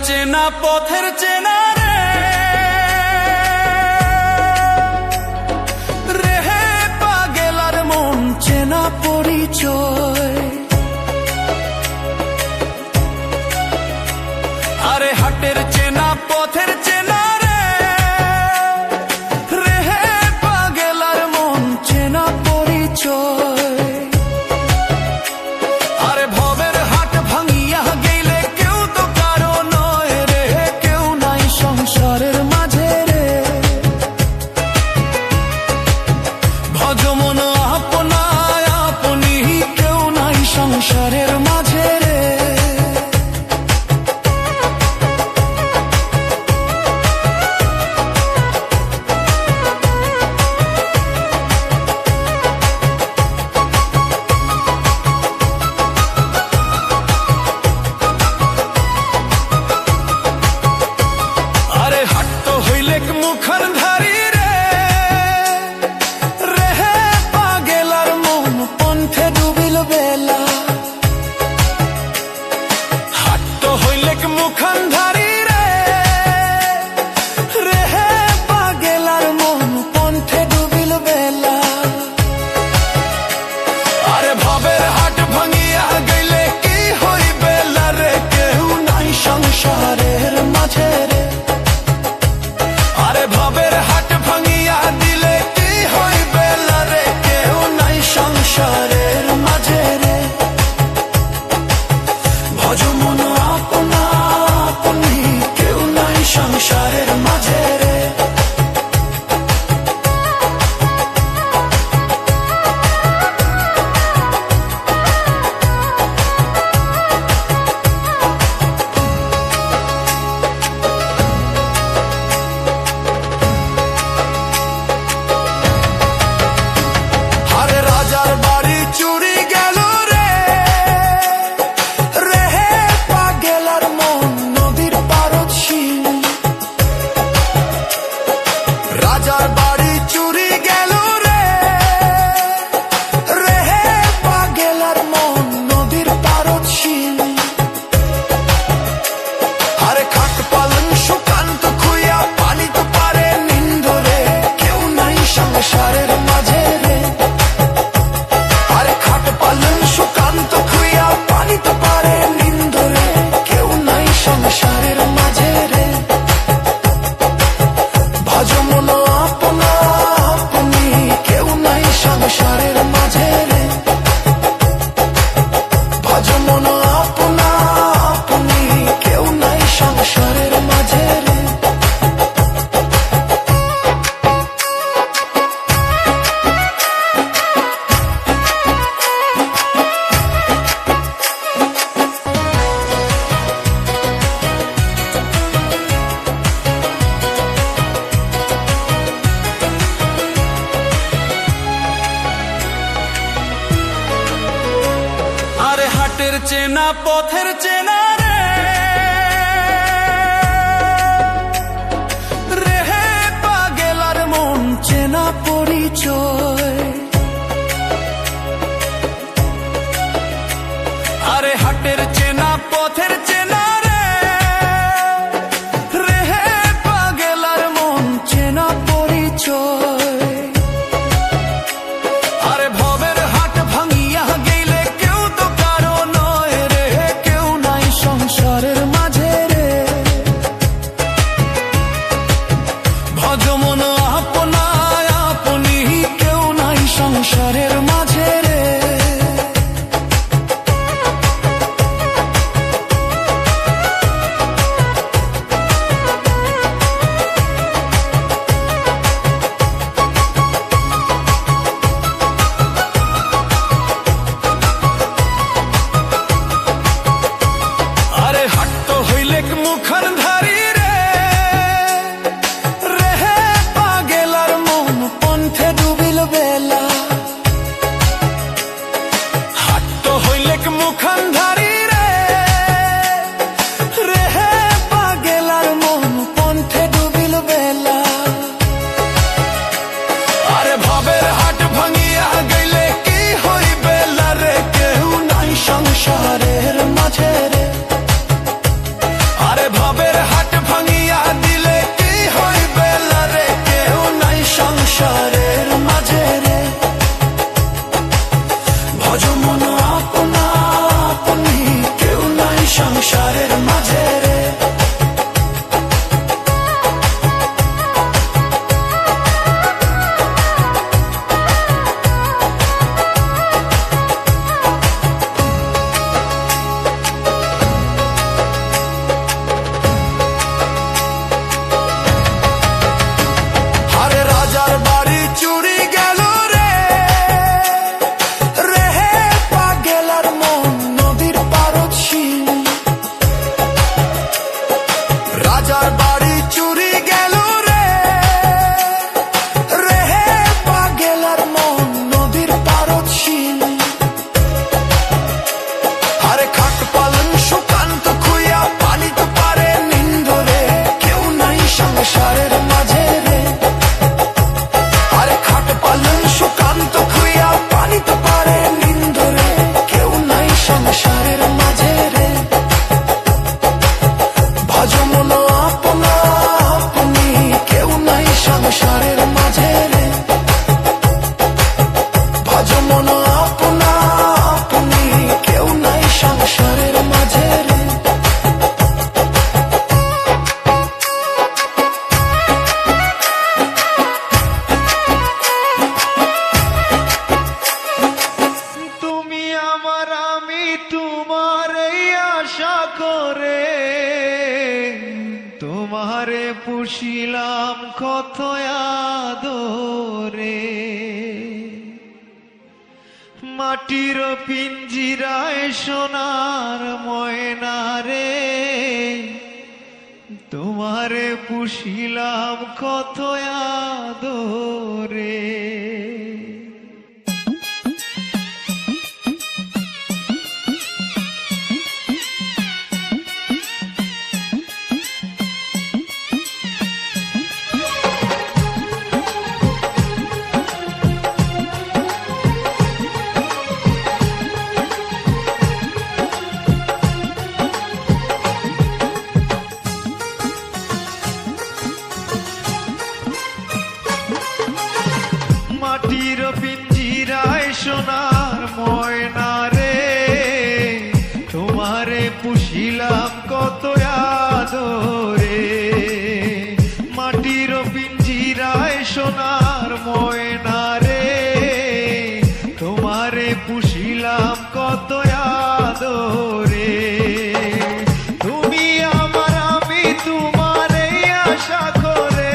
চেনা পথের চেনা রে পাগেলার মন চেনা পরিচয়। আরে হাটের চেনা পথের চেনা রে পাগেলার মন চেনা পরিচয়। আরে ভবের হাট ভাঙিয়া গেলে কেউ তো কারো নয় রে, কেউ নাই সংসারের মাঝে রে। ভজ মন আপনায় আপনি, কেউ নাই সংসারের মাঝে রে। মুখান ধারি রে রে পাগেলার মন পন্থে ডুবিল বেলা। হাট তো হইলে মুখান ধারি রে রে পাগেলার মন পন্থে ডুবিল বেলা। আরে ভবের হাট ভাঙিয়া গেলে কি হইবে রে, কেউ নাই সংসারের মাঝে রে। ভবের হাট ভাঙিয়া দিলে কি হইবে রে, কেউ নাই সংসারের মাঝে রে। ভজ মন আপনা আপনি, কেউ নাই সংসারের মাঝে রে। রাজার বাড়ি চুরি গেল রে রে পাগেলার মন নদীর পারদ শিল। আরে খাট পালন সুকান্ত খুইয়া পানি তো পারে নিন্দ রে, কেউ নাই সংসারের মাঝে রে। আরে খাট পালন সুকান্ত খুইয়া পানি তো পারে নিন্দ রে, কেউ নাই সংসারের মাঝে রে। ভজ মন আপনা আপনি, কেউ নাই সংসারের মাঝে রে। ভজ মন আপনা আপনি, কেউ নাই সংসারের মাঝে রে। হাটের চেনা পথের চেনা রে পাগেলার মন চেনা পরিচয়। আরে হাটের চেনা পথের চেনা রে পাগেলার মন চেনা পরিচয়। আরে ভবের হাট ভাঙিয়া গেলে কেউ তো কারো নয় রে, কেউ নাই সংসারের মাঝে রে। ভজ মন আপনায় আপনি, কেউ নাই সংসারের মাঝে রে। মুখান ধারি রে রে পাগেলার মন পন্থে ডুবিল বেলা। পুষিলাম কত আদরে, মাটির পিঞ্জিরায় সোনার ময়না রে, তোমারে পুষিলাম কত আদরে। মাটির পিঞ্জিরায় সোনার ময়না রে, তোমারে পুষিলাম কত আদরে, মাটির পিঞ্জিরায় সোনার ময়না রে, তোমারে পুষিলাম কত আদরে। তুমি আমার আমি তোমারে আশা করে,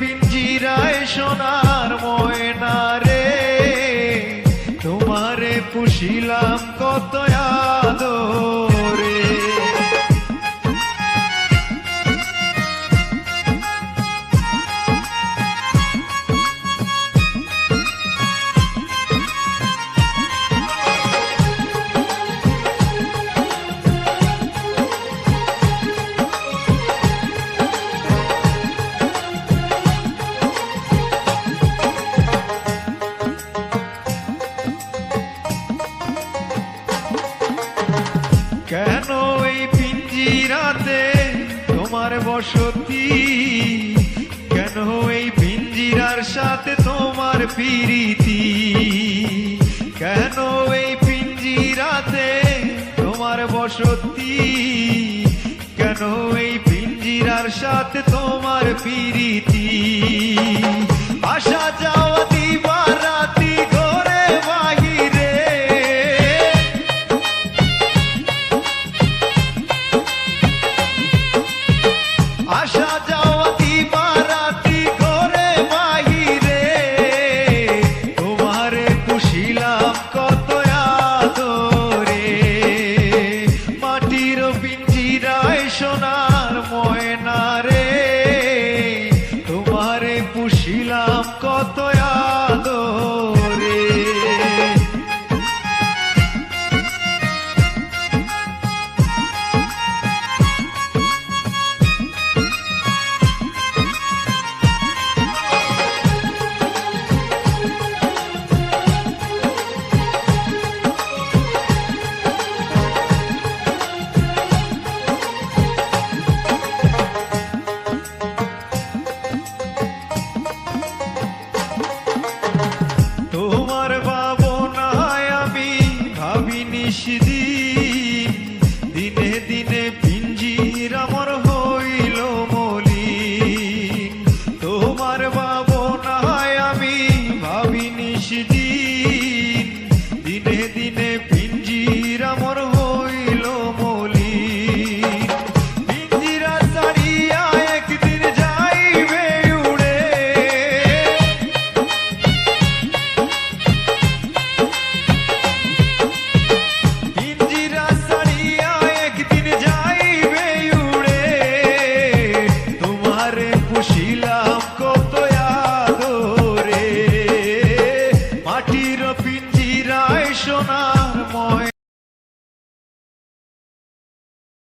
পিঞ্জিরায় সোনার ময়না রে, তোমারে পুষিলাম কত আদরে। কেন এই পিঞ্জিরাতে তোমার বসতি, কেন এই পিঞ্জিরার সাথে তোমার প্রীতি, কেন এই পিঞ্জিরাতে তোমার বসতি, কেন এই পিঞ্জিরার সাথে তোমার প্রীতি। আসা যাওয়া দিবারা